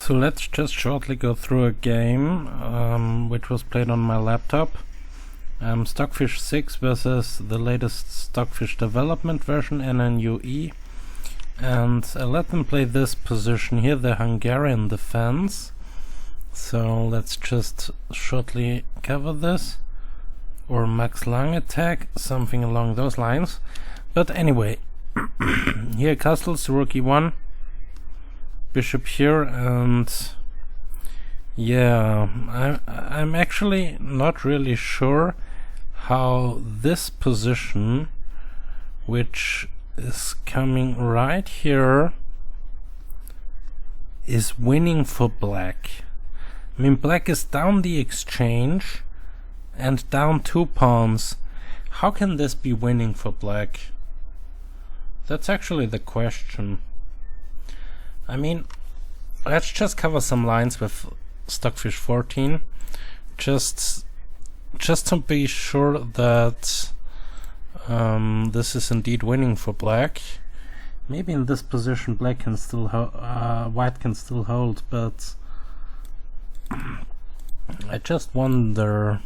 So let's just shortly go through a game which was played on my laptop. Stockfish 6 versus the latest Stockfish development version, NNUE. And I let them play this position here, the Hungarian defense. So let's just shortly cover this. Or Max Lang attack, something along those lines. But anyway, here castles, rook e1, bishop here, and yeah, I'm actually not really sure how this position, which is coming right here, is winning for black. I mean, black is down the exchange and down 2 pawns. How can this be winning for black? That's actually the question. I mean, let's just cover some lines with Stockfish 14, just to be sure that this is indeed winning for black. Maybe in this position black can still white can still hold, but I just wonder.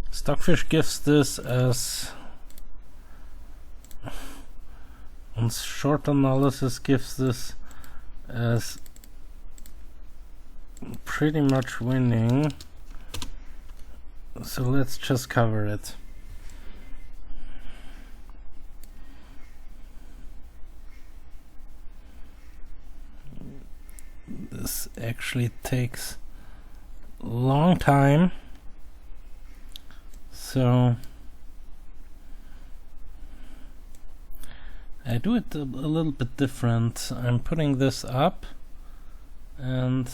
Stockfish gives this as, on short analysis, gives this as pretty much winning. So let's just cover it. This actually takes a long time. So I do it a little bit different. I'm putting this up and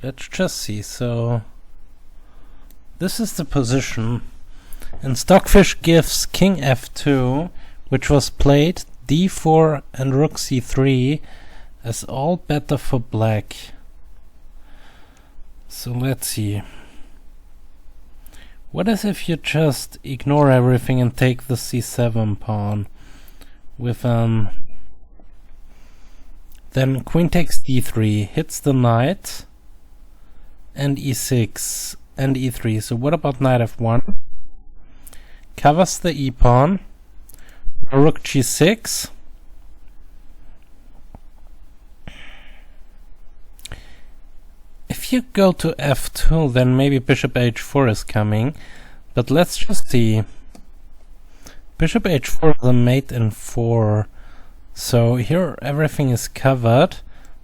let's just see. So this is the position, and Stockfish gives king f2, which was played, d4 and rook c3 as all better for black. So let's see. What if you just ignore everything and take the c7 pawn with then queen takes d3, hits the knight, and e6 and e3. So what about knight f1? Covers the e pawn. Rook g6. If you go to f2, then maybe bishop h4 is coming, but let's just see. Bishop h4 is a mate in 4, so here everything is covered.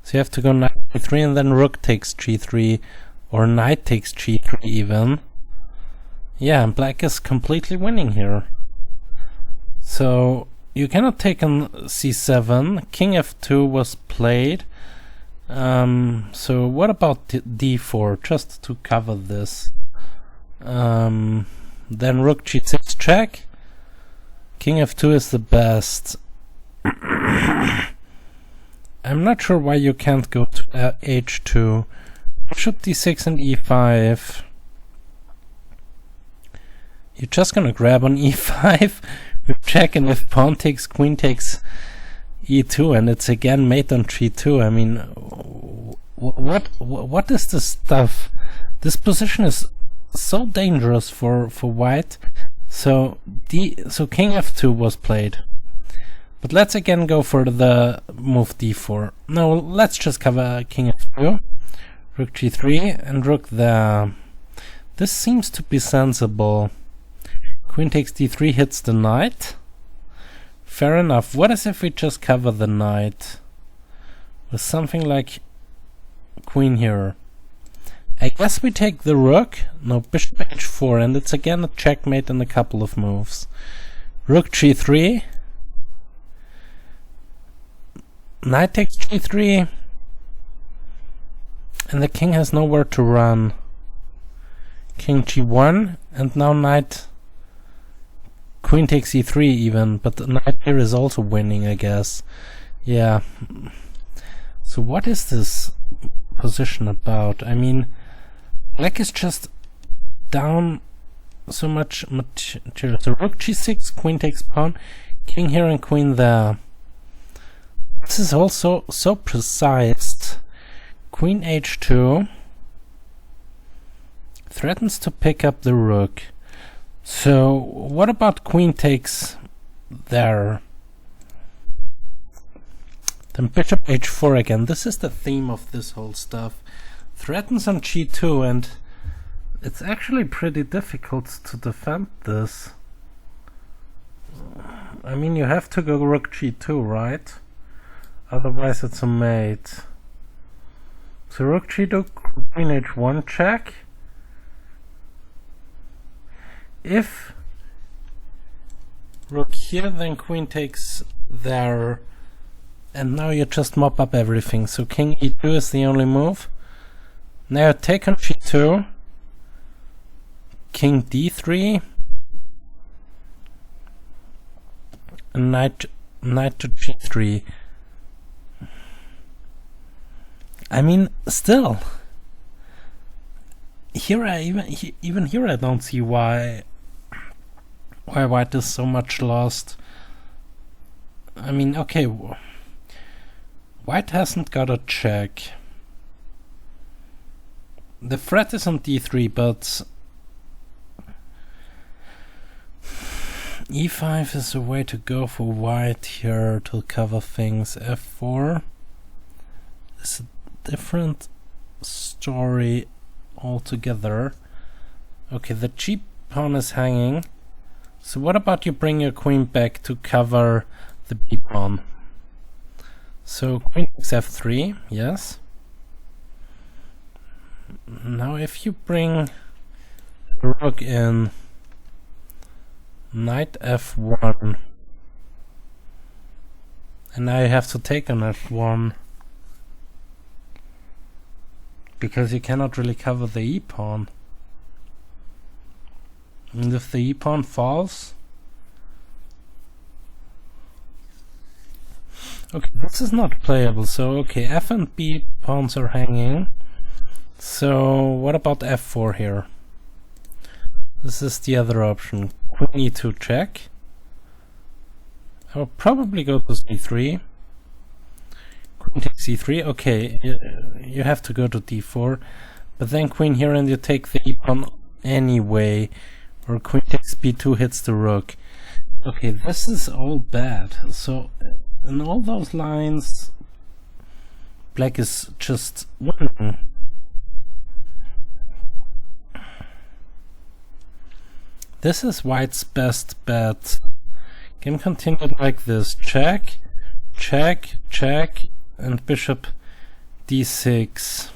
So you have to go knight g3 and then rook takes g3, or knight takes g3 even. Yeah, and black is completely winning here. So you cannot take on c7. King f2 was played. So what about d4, just to cover this? Then rook g6 check. King f2 is the best. I'm not sure why you can't go to h2. Bishop d6 and e5. You're just gonna grab on e5 with check, and if pawn takes, queen takes e2, and it's again mate on g2. I mean, what is this stuff? This position is so dangerous for white. So king f2 was played, but let's again go for the move d4. No, let's just cover king f2, rook g3, and rook there. This seems to be sensible. Queen takes d3, hits the knight. Fair enough. What if we just cover the knight with something like queen here? I guess we take the rook. No, bishop h4, and it's again a checkmate in a couple of moves. Rook g3. Knight takes g3. And the king has nowhere to run. King g1, and now knight. Queen takes e3 even, but the knight here is also winning, I guess. Yeah. So what is this position about? I mean, black is just down so much material. So rook g6, queen takes pawn, king here and queen there. this is also so precise. Queen h2 threatens to pick up the rook. So what about queen takes there? Then bishop h4 again. This is the theme of this whole stuff. Threatens on g2, and it's actually pretty difficult to defend this. I mean, you have to go rook g2, right? Otherwise it's a mate. So rook g2, queen h1 check. If rook here, then queen takes there, and now you just mop up everything. So king e2 is the only move. Now take on g2, king d3, and knight to g3. I mean, still, here even here I don't see why white is so much lost. I mean, okay, white hasn't got a check. The threat is on d3, but e5 is a way to go for white here to cover things. f4 is a different story altogether. Okay, the g pawn is hanging. So what about you bring your queen back to cover the b pawn? So queen takes f3, yes. Now if you bring the rook in, knight f1, and now you have to take on f1 because you cannot really cover the e pawn. And if the e pawn falls, okay, this is not playable. So okay, f and b pawns are hanging. So what about f4 here? This is the other option. Queen e2 check. I'll probably go to c3. Queen takes c3. Okay, you have to go to d4, but then queen here and you take the e pawn anyway, or queen takes b2 hits the rook. Okay, this is all bad. So in all those lines, black is just winning. This is white's best bet. Game continued like this. Check, check, check, and bishop d6.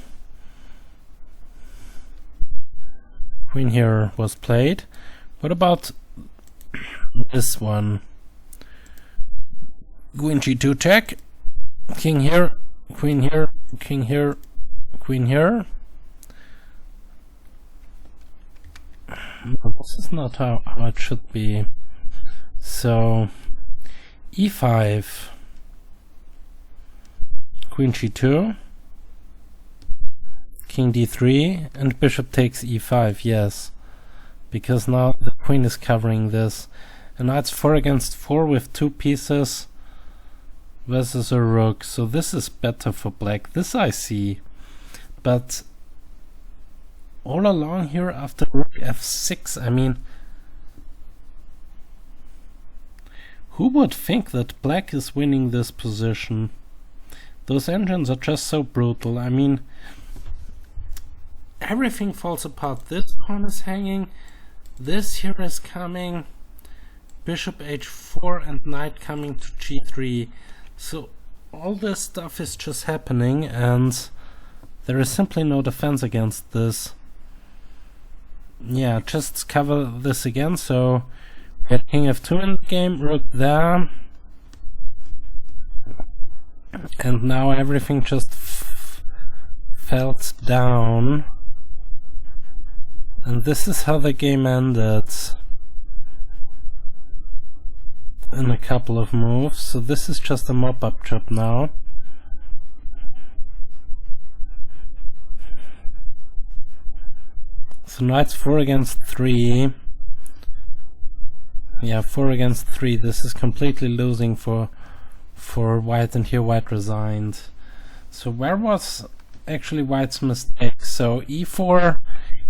Queen here was played. What about this one? Queen g2 check. King here, queen here, king here, queen here. No, this is not how it should be. So e5, queen g2, king d3, and bishop takes e5, yes, because now the queen is covering this, and now it's 4 against 4 with 2 pieces versus a rook. So this is better for black, this I see, but all along here after rook f6, I mean, who would think that black is winning this position? Those engines are just so brutal. I mean, everything falls apart. This pawn is hanging, this here is coming, bishop h4 and knight coming to g3. So all this stuff is just happening and there is simply no defense against this. Yeah, just cover this again. So we had king f2 in the game, rook there, and now everything just fell down, and this is how the game ended in a couple of moves. So this is just a mop-up job now. So now it's 4 against 3. Yeah, 4 against 3. This is completely losing for for white, and here white resigned. So where was actually white's mistake? So e4,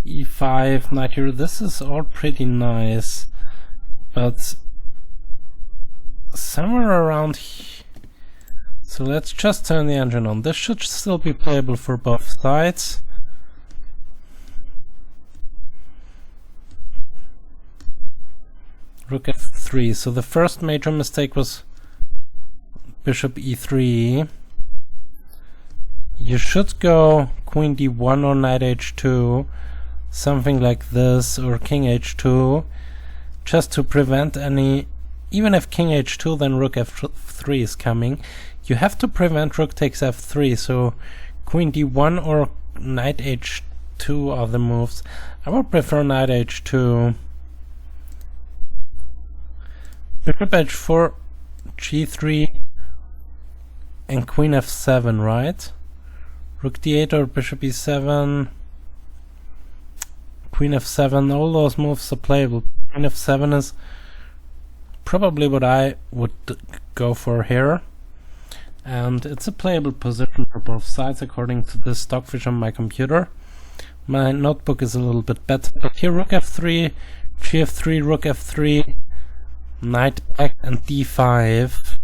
e5, knight here, this is all pretty nice, but somewhere around here. So let's just turn the engine on. This should still be playable for both sides. Rook f3. So the first major mistake was bishop e3. You should go queen d1 or knight h2, something like this, or king h2, just to prevent any. Even if king h2, then rook f3 is coming. You have to prevent rook takes f3, so queen d1 or knight h2 are the moves. I would prefer knight h2. Bishop h4, g3, and queen f7, right? Rook d8 or bishop e7, queen f7, all those moves are playable. Queen f7 is probably what I would go for here. And it's a playable position for both sides according to this Stockfish on my computer. My notebook is a little bit better, but here rook f3, gf3, rook f3, knight back, and d5.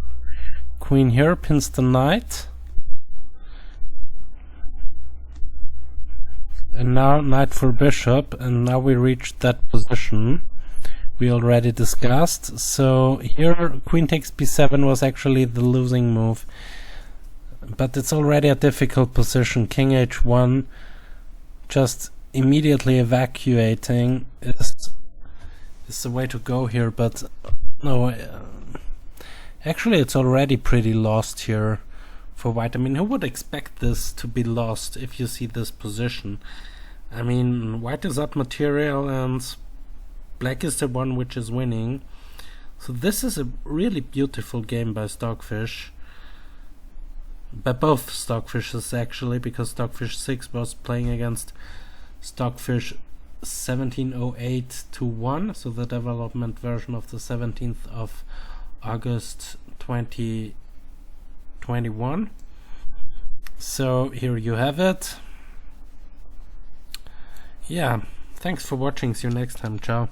Queen here pins the knight. And now knight for bishop, and now we reached that position we already discussed. So here queen takes b7 was actually the losing move, but it's already a difficult position. King h1, just immediately evacuating is the way to go here, but no, actually it's already pretty lost here for white. I mean, who would expect this to be lost if you see this position? I mean, white is up material and black is the one which is winning. So this is a really beautiful game by Stockfish. By both Stockfishes actually, because Stockfish 6 was playing against Stockfish 1708-1, so the development version of the 17th of August 2021. So here you have it. Yeah, thanks for watching. See you next time. Ciao.